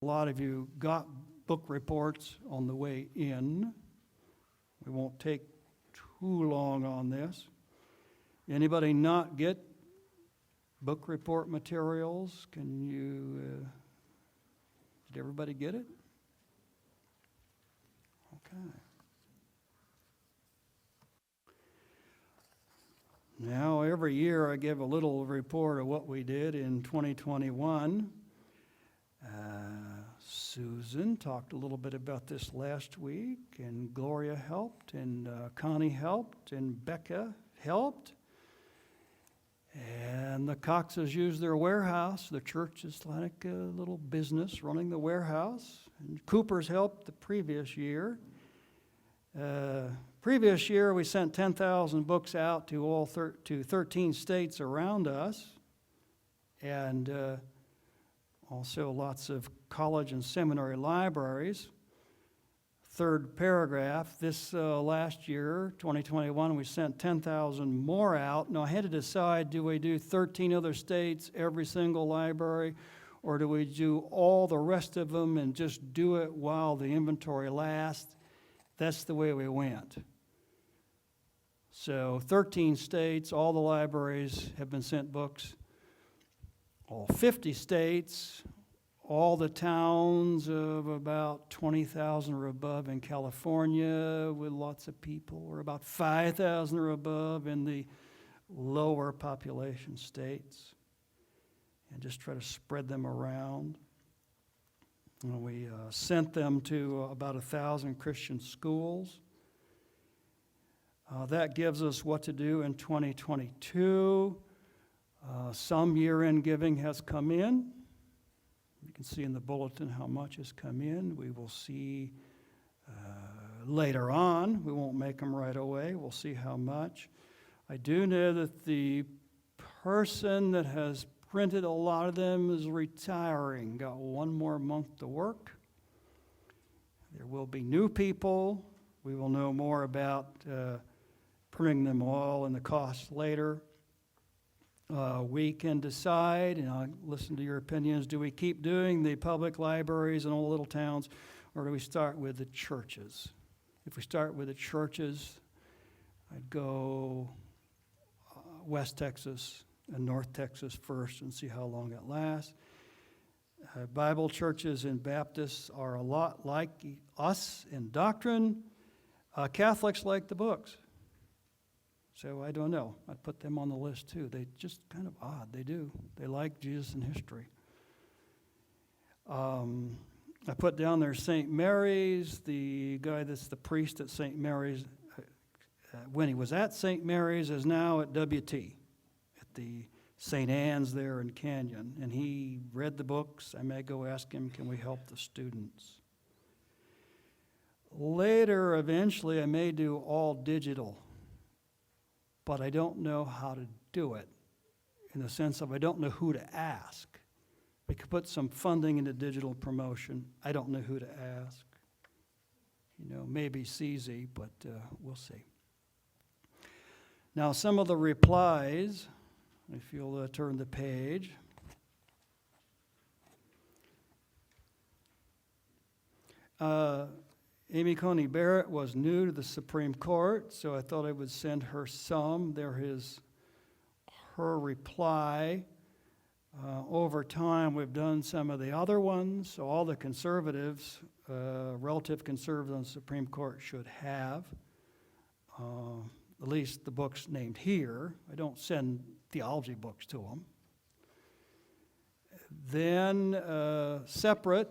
A lot of you got book reports on the way in. We won't take too long on this. Anybody not get book report materials? Can you, did everybody get it? Okay. Now, every year I give a little report of what we did in 2021. Susan talked a little bit about this last week, and Gloria helped, and Connie helped, and Becca helped. And the Coxes used their warehouse. The church is like a little business running the warehouse. And Cooper's helped the previous year. Previous year, we sent 10,000 books out to to 13 states around us, and also lots of college and seminary libraries. Third paragraph, this last year, 2021, we sent 10,000 more out. Now, I had to decide, do we do 13 other states, every single library, or do we do all the rest of them and just do it while the inventory lasts? That's the way we went. So 13 states, all the libraries have been sent books. All 50 states, all the towns of about 20,000 or above in California with lots of people, or about 5,000 or above in the lower population states, and just try to spread them around. And we sent them to about 1,000 Christian schools. That gives us what to do in 2022. Some year-end giving has come in. You can see in the bulletin how much has come in. We will see later on. We won't make them right away. We'll see how much. I do know that the person that has printed a lot of them is retiring. Got one more month to work. There will be new people. We will know more about printing them all and the cost later. We can decide, and I'll listen to your opinions, do we keep doing the public libraries in all the little towns, or do we start with the churches? If we start with the churches, I'd go West Texas and North Texas first and see how long it lasts. Bible churches and Baptists are a lot like us in doctrine. Catholics like the books. So I don't know. I'd put them on the list too. They just kind of odd. They do. They like Jesus and history. I put down there St. Mary's. The guy that's the priest at St. Mary's, when he was at St. Mary's, is now at WT, at the St. Anne's there in Canyon. And he read the books. I may go ask him, can we help the students? Later, eventually, I may do all digital. But I don't know how to do it, in the sense of I don't know who to ask. We could put some funding into digital promotion. I don't know who to ask. You know, maybe CZ, but we'll see. Now, some of the replies, if you'll turn the page. Amy Coney Barrett was new to the Supreme Court, so I thought I would send her some. There is her reply. Over time, we've done some of the other ones, so all the conservatives, relative conservatives on the Supreme Court should have, at least the books named here. I don't send theology books to them. Then Separate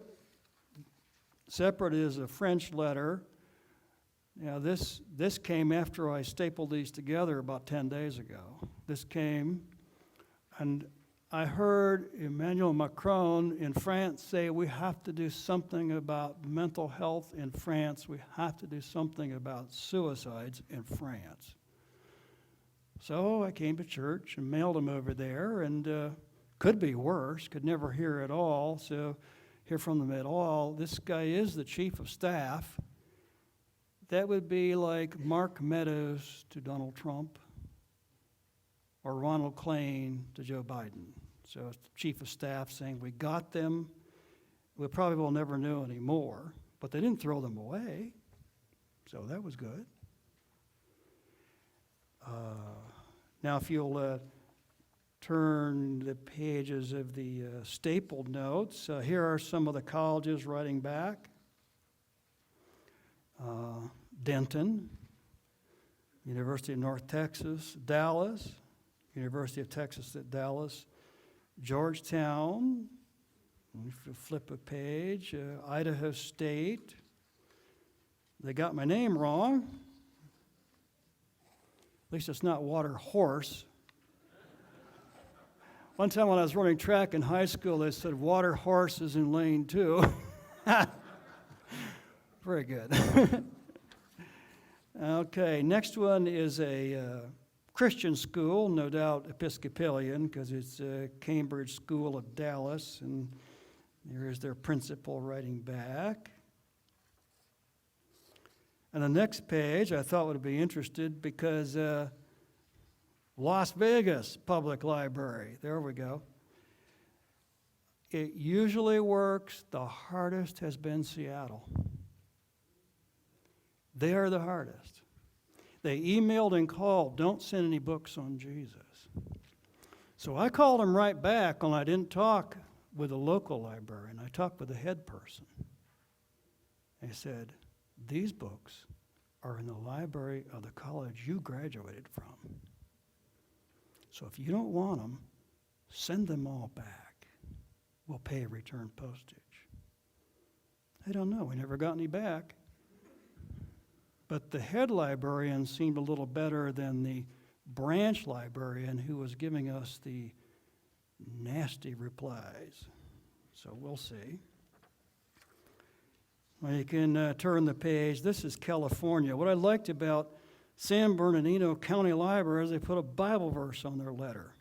is a French letter. Now this came after I stapled these together about 10 days ago. This came, and I heard Emmanuel Macron in France say we have to do something about mental health in France. We have to do something about suicides in France. So I came to church and mailed them over there, and could be worse, could never hear at all. So hear from them at all. This guy is the chief of staff. That would be like Mark Meadows to Donald Trump or Ronald Klain to Joe Biden. So it's the chief of staff saying, we got them. we probably will never know anymore, but they didn't throw them away, so that was good. Now, if you'll turn the pages of the stapled notes, here are some of the colleges writing back. Denton, University of North Texas, Dallas, University of Texas at Dallas, Georgetown, if you flip a page, Idaho State. They got my name wrong. At least it's not Water Horse. One time when I was running track in high school, they said Water Horse is in lane 2. Very good. Okay, next one is a Christian school, no doubt Episcopalian, because it's Cambridge School of Dallas, and there is their principal writing back. And the next page I thought would be interested because Las Vegas Public Library, there we go. It usually works. The hardest has been Seattle. They are the hardest. They emailed and called, don't send any books on Jesus. So I called them right back, and I didn't talk with a local librarian. I talked with the head person. They said, these books are in the library of the college you graduated from. So if you don't want them, send them all back. We'll pay a return postage. I don't know. We never got any back. But the head librarian seemed a little better than the branch librarian who was giving us the nasty replies. So we'll see. Well, you can turn the page. This is California. What I liked about San Bernardino County Library is they put a Bible verse on their letter.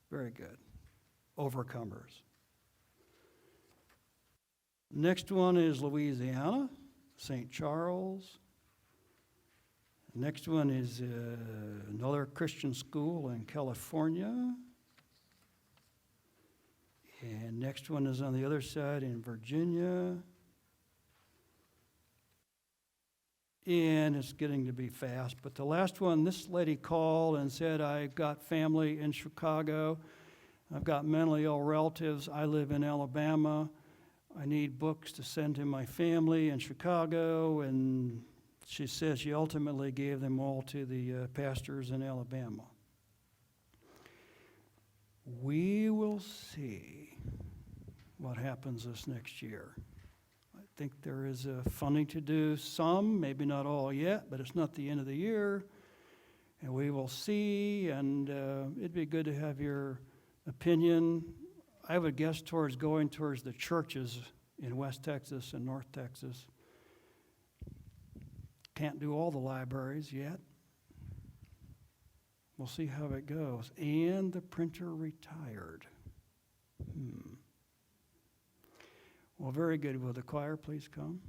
Very good. Overcomers. Next one is Louisiana, St. Charles. Next one is another Christian school in California. And next one is on the other side in Virginia. And it's getting to be fast. But the last one, this lady called and said, I've got family in Chicago. I've got mentally ill relatives. I live in Alabama. I need books to send to my family in Chicago. And she says she ultimately gave them all to the pastors in Alabama. We will see what happens this next year. I think there is funding to do some, maybe not all yet, but it's not the end of the year. And we will see, and it'd be good to have your opinion. I would guess going towards the churches in West Texas and North Texas. Can't do all the libraries yet. We'll see how it goes. And the printer retired. Well, very good. Will the choir please come?